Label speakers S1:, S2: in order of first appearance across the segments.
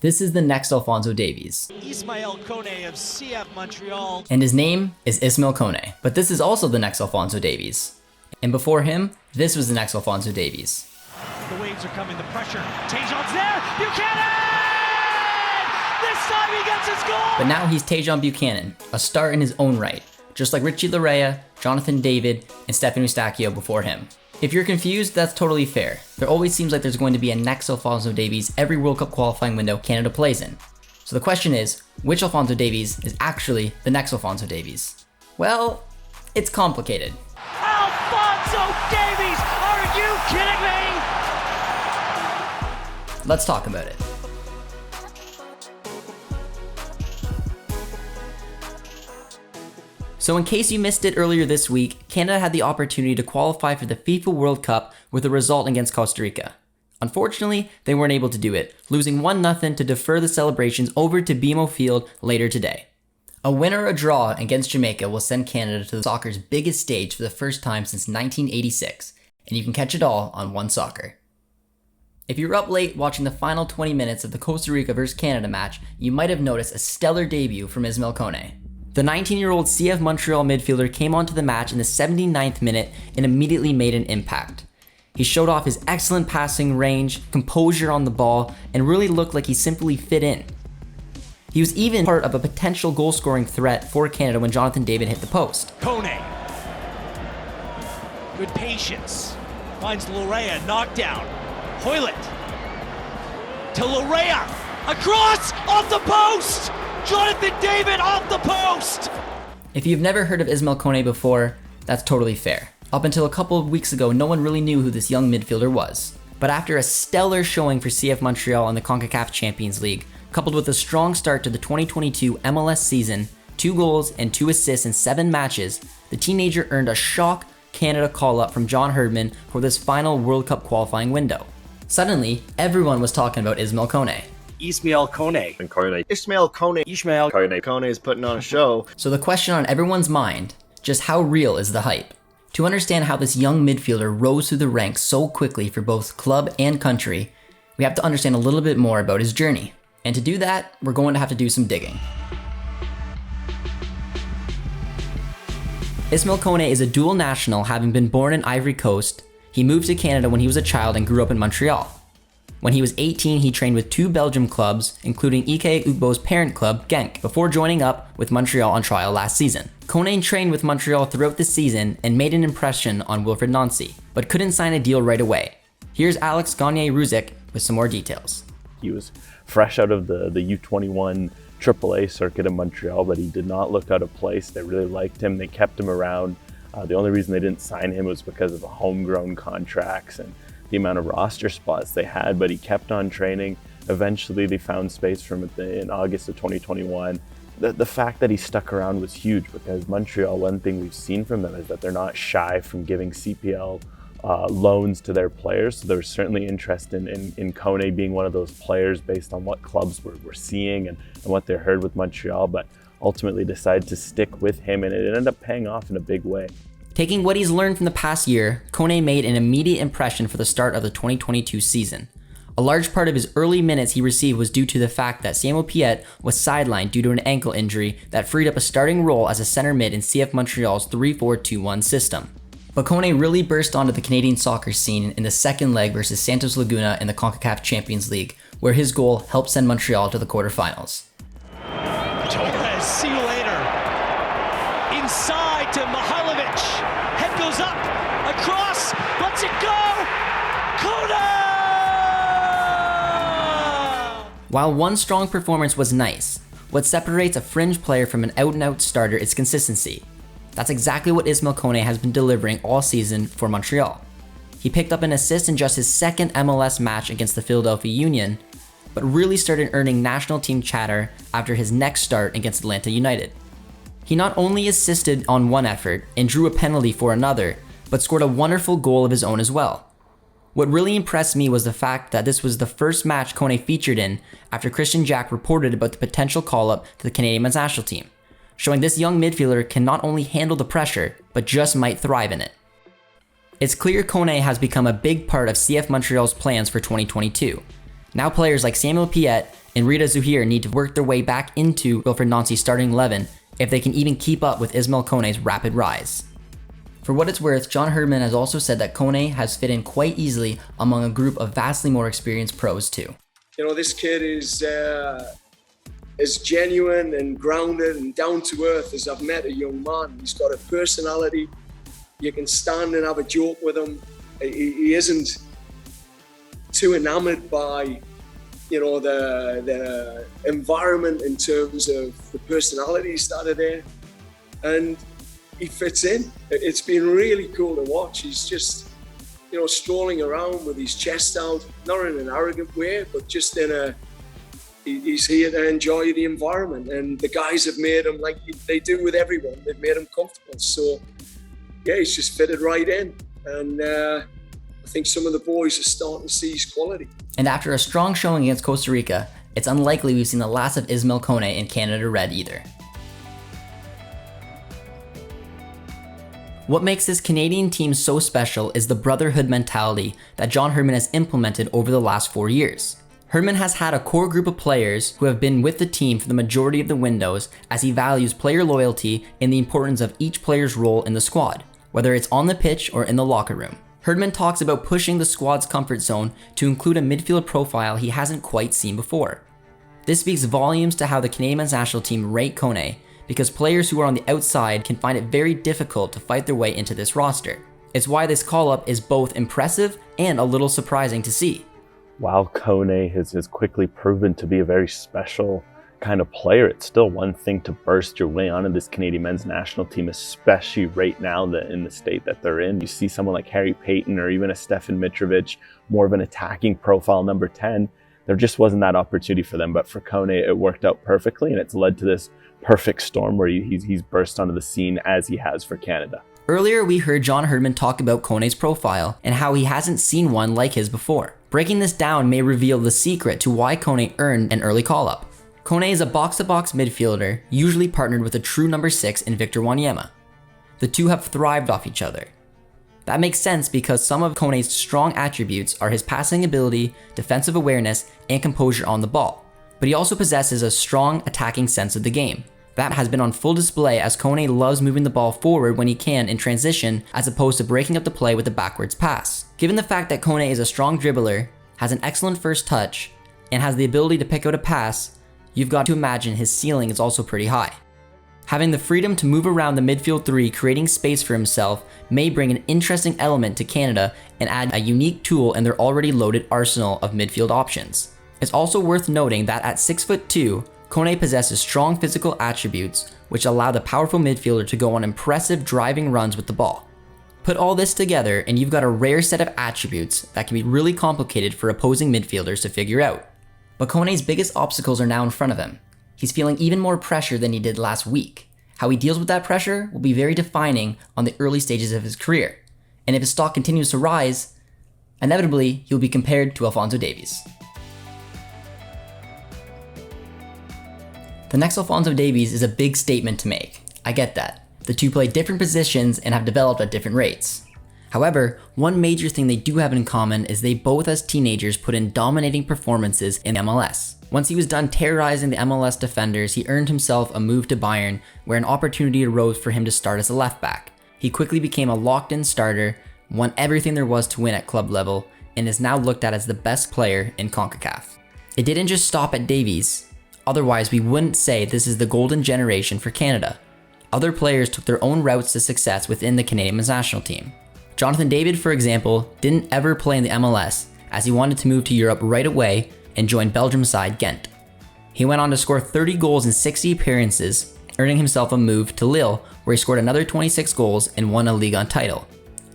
S1: This is the next Alphonso Davies.
S2: Ismael Kone of CF Montreal.
S1: And his name is Ismael Kone. But this is also the next Alphonso Davies. And before him, this was the next Alphonso Davies.
S2: The waves are coming, the pressure. Tejon's there! Buchanan! This time he gets his goal!
S1: But now he's Tejon Buchanan, a star in his own right, just like Richie Laryea, Jonathan David, and Stefan Eustáquio before him. If you're confused, that's totally fair. There always seems like there's going to be a next Alphonso Davies every World Cup qualifying window Canada plays in. So the question is, which Alphonso Davies is actually the next Alphonso Davies? Well, it's complicated.
S2: Alphonso Davies! Are you kidding me?
S1: Let's talk about it. So in case you missed it earlier this week, Canada had the opportunity to qualify for the FIFA World Cup with a result against Costa Rica. Unfortunately, they weren't able to do it, losing 1-0 to defer the celebrations over to BMO Field later today. A win or a draw against Jamaica will send Canada to soccer's biggest stage for the first time since 1986, and you can catch it all on OneSoccer. If you were up late watching the final 20 minutes of the Costa Rica vs Canada match, you might have noticed a stellar debut from Ismael Kone. The 19-year-old CF Montreal midfielder came onto the match in the 79th minute and immediately made an impact. He showed off his excellent passing range, composure on the ball, and really looked like he simply fit in. He was even part of a potential goal-scoring threat for Canada when Jonathan David hit the post.
S2: Kone. Good patience. Finds Laryea, knockdown. Hoylett. To Laryea. Across! Off the post! Jonathan David off the post!
S1: If you've never heard of Ismael Kone before, that's totally fair. Up until a couple of weeks ago, no one really knew who this young midfielder was. But after a stellar showing for CF Montreal in the CONCACAF Champions League, coupled with a strong start to the 2022 MLS season, 2 goals and 2 assists in 7 matches, the teenager earned a shock Canada call-up from John Herdman for this final World Cup qualifying window. Suddenly, everyone was talking about Ismael Kone.
S2: Ismael Kone.
S3: And Kone.
S4: Ismael Kone.
S2: Ismael
S3: Kone.
S4: Kone is putting on a show.
S1: So the question on everyone's mind, just how real is the hype? To understand how this young midfielder rose through the ranks so quickly for both club and country, we have to understand a little bit more about his journey. And to do that, we're going to have to do some digging. Ismael Kone is a dual national, having been born in Ivory Coast. He moved to Canada when he was a child and grew up in Montreal. When he was 18, he trained with 2 Belgium clubs, including Ike Ugbo's parent club, Genk, before joining up with Montreal on trial last season. Kone trained with Montreal throughout the season and made an impression on Wilfried Nancy, but couldn't sign a deal right away. Here's Alex Gagne-Ruzic with some more details.
S3: He was fresh out of the U21 AAA circuit in Montreal, but he did not look out of place. They really liked him. They kept him around. The only reason they didn't sign him was because of the homegrown contracts and the amount of roster spots they had, but he kept on training. Eventually they found space for him in August of 2021. The fact that he stuck around was huge because Montreal, one thing we've seen from them is that they're not shy from giving CPL loans to their players. So there's certainly interest in Kone being one of those players based on what clubs we're seeing and what they heard with Montreal, but ultimately decided to stick with him, and it ended up paying off in a big way.
S1: Taking what he's learned from the past year, Kone made an immediate impression for the start of the 2022 season. A large part of his early minutes he received was due to the fact that Samuel Piette was sidelined due to an ankle injury that freed up a starting role as a center mid in CF Montreal's 3-4-2-1 system. But Kone really burst onto the Canadian soccer scene in the second leg versus Santos Laguna in the CONCACAF Champions League, where his goal helped send Montreal to the quarterfinals.
S2: Torres, see you later. Inside to Mihailovic. Head goes up. Across. Lets it go. Kone!
S1: While one strong performance was nice, what separates a fringe player from an out-and-out starter is consistency. That's exactly what Ismael Kone has been delivering all season for Montreal. He picked up an assist in just his second MLS match against the Philadelphia Union, but really started earning national team chatter after his next start against Atlanta United. He not only assisted on one effort and drew a penalty for another, but scored a wonderful goal of his own as well. What really impressed me was the fact that this was the first match Kone featured in after Christian Jack reported about the potential call-up to the Canadian men's national team, showing this young midfielder can not only handle the pressure, but just might thrive in it. It's clear Kone has become a big part of CF Montreal's plans for 2022. Now players like Samuel Piette and Rida Zouhir need to work their way back into Wilfried Nancy's starting 11 if they can even keep up with Ismael Kone's rapid rise. For what it's worth, John Herdman has also said that Kone has fit in quite easily among a group of vastly more experienced pros too.
S4: You know, this kid is as genuine and grounded and down to earth as I've met a young man. He's got a personality. You can stand and have a joke with him. He isn't too enamored by, you know, the environment in terms of the personalities that are there. And he fits in. It's been really cool to watch. He's just, you know, strolling around with his chest out, not in an arrogant way, but just he's here to enjoy the environment. And the guys have made him, like they do with everyone, they've made him comfortable. So, yeah, he's just fitted right in. And I think some of the boys are starting to see his quality.
S1: And after a strong showing against Costa Rica, it's unlikely we've seen the last of Ismael Kone in Canada Red either. What makes this Canadian team so special is the brotherhood mentality that John Herdman has implemented over the last 4 years. Herdman has had a core group of players who have been with the team for the majority of the windows, as he values player loyalty and the importance of each player's role in the squad, whether it's on the pitch or in the locker room. Herdman talks about pushing the squad's comfort zone to include a midfield profile he hasn't quite seen before. This speaks volumes to how the Canadian men's national team rate Kone, because players who are on the outside can find it very difficult to fight their way into this roster. It's why this call-up is both impressive and a little surprising to see.
S3: While Kone has quickly proven to be a very special kind of player, it's still one thing to burst your way onto this Canadian men's national team, especially right now in the state that they're in. You see someone like Harry Payton or even a Stefan Mitrovic, more of an attacking profile number 10. There just wasn't that opportunity for them, but for Kone, it worked out perfectly, and it's led to this perfect storm where he's burst onto the scene as he has for Canada.
S1: Earlier, we heard John Herdman talk about Kone's profile and how he hasn't seen one like his before. Breaking this down may reveal the secret to why Kone earned an early call-up. Kone is a box-to-box midfielder, usually partnered with a true number 6 in Victor Wanyama. The two have thrived off each other. That makes sense because some of Kone's strong attributes are his passing ability, defensive awareness, and composure on the ball. But he also possesses a strong attacking sense of the game. That has been on full display as Kone loves moving the ball forward when he can in transition, as opposed to breaking up the play with a backwards pass. Given the fact that Kone is a strong dribbler, has an excellent first touch, and has the ability to pick out a pass, you've got to imagine his ceiling is also pretty high. Having the freedom to move around the midfield three, creating space for himself, may bring an interesting element to Canada and add a unique tool in their already loaded arsenal of midfield options. It's also worth noting that at 6'2", Kone possesses strong physical attributes which allow the powerful midfielder to go on impressive driving runs with the ball. Put all this together and you've got a rare set of attributes that can be really complicated for opposing midfielders to figure out. But Kone's biggest obstacles are now in front of him. He's feeling even more pressure than he did last week. How he deals with that pressure will be very defining on the early stages of his career. And if his stock continues to rise, inevitably he'll be compared to Alphonso Davies. The next Alphonso Davies is a big statement to make. I get that. The two play different positions and have developed at different rates. However, one major thing they do have in common is they both as teenagers put in dominating performances in MLS. Once he was done terrorizing the MLS defenders, he earned himself a move to Bayern, where an opportunity arose for him to start as a left back. He quickly became a locked-in starter, won everything there was to win at club level, and is now looked at as the best player in CONCACAF. It didn't just stop at Davies. Otherwise, we wouldn't say this is the golden generation for Canada. Other players took their own routes to success within the Canadian men's national team. Jonathan David, for example, didn't ever play in the MLS, as he wanted to move to Europe right away and join Belgium side Ghent. He went on to score 30 goals in 60 appearances, earning himself a move to Lille, where he scored another 26 goals and won a Ligue 1 title.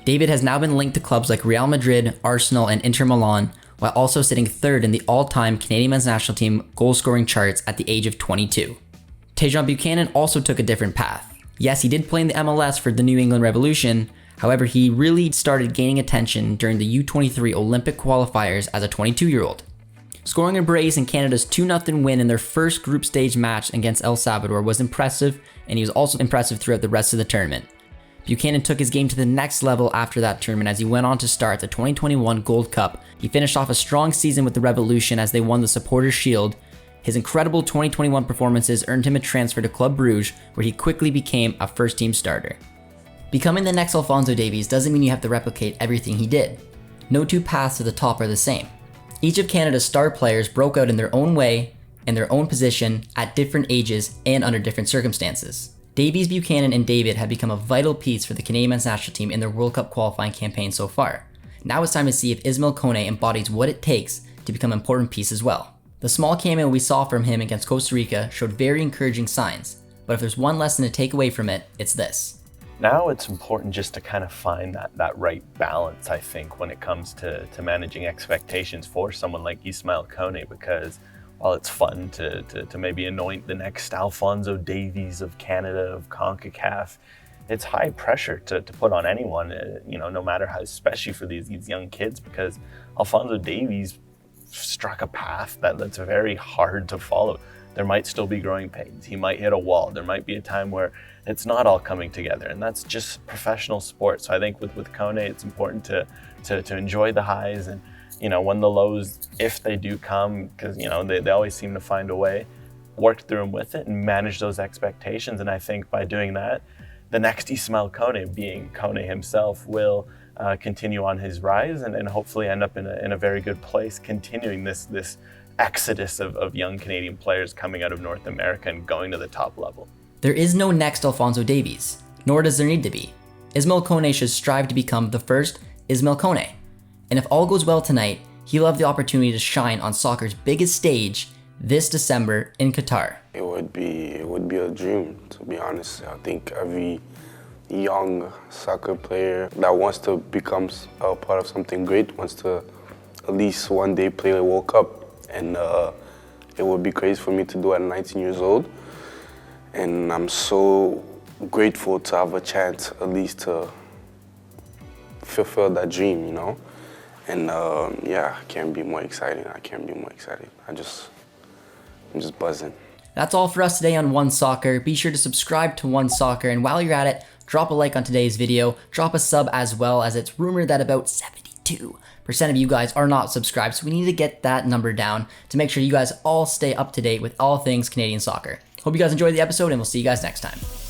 S1: David has now been linked to clubs like Real Madrid, Arsenal, and Inter Milan, while also sitting third in the all-time Canadian men's national team goal-scoring charts at the age of 22. Tajon Buchanan also took a different path. Yes, he did play in the MLS for the New England Revolution. However, he really started gaining attention during the U23 Olympic qualifiers as a 22-year-old. Scoring a brace in Canada's 2-0 win in their first group stage match against El Salvador was impressive, and he was also impressive throughout the rest of the tournament. Buchanan took his game to the next level after that tournament as he went on to start the 2021 Gold Cup. He finished off a strong season with the Revolution as they won the Supporters' Shield. His incredible 2021 performances earned him a transfer to Club Brugge, where he quickly became a first-team starter. Becoming the next Alphonso Davies doesn't mean you have to replicate everything he did. No two paths to the top are the same. Each of Canada's star players broke out in their own way, in their own position, at different ages, and under different circumstances. Davies, Buchanan, and David have become a vital piece for the Canadian men's national team in their World Cup qualifying campaign so far. Now it's time to see if Ismael Kone embodies what it takes to become an important piece as well. The small cameo we saw from him against Costa Rica showed very encouraging signs, but if there's one lesson to take away from it, it's this.
S3: Now it's important just to kind of find that right balance, I think, when it comes to managing expectations for someone like Ismael Kone, because while it's fun to maybe anoint the next Alphonso Davies of Canada, of CONCACAF, it's high pressure to put on anyone, no matter how, especially for these young kids, because Alphonso Davies struck a path that's very hard to follow. There might still be growing pains. He might hit a wall. There might be a time where it's not all coming together, and that's just professional sport. So I think with Kone, it's important to enjoy the highs and, when the lows, if they do come, because, they always seem to find a way, work through them with it and manage those expectations. And I think by doing that, the next Ismael Kone, being Kone himself, will continue on his rise and hopefully end up in a very good place, continuing this exodus of young Canadian players coming out of North America and going to the top level.
S1: There is no next Alphonso Davies, nor does there need to be. Ismael Kone should strive to become the first Ismael Kone. And if all goes well tonight, he'll have the opportunity to shine on soccer's biggest stage this December in Qatar.
S5: It would be a dream, to be honest. I think every young soccer player that wants to become a part of something great wants to at least one day play a World Cup. And it would be crazy for me to do at 19 years old. And I'm so grateful to have a chance at least to fulfill that dream, And I can't be more excited. I'm just buzzing.
S1: That's all for us today on OneSoccer. Be sure to subscribe to OneSoccer, and while you're at it, drop a like on today's video, drop a sub as well, as it's rumored that about 72% of you guys are not subscribed, so we need to get that number down to make sure you guys all stay up to date with all things Canadian soccer. Hope you guys enjoyed the episode, and we'll see you guys next time.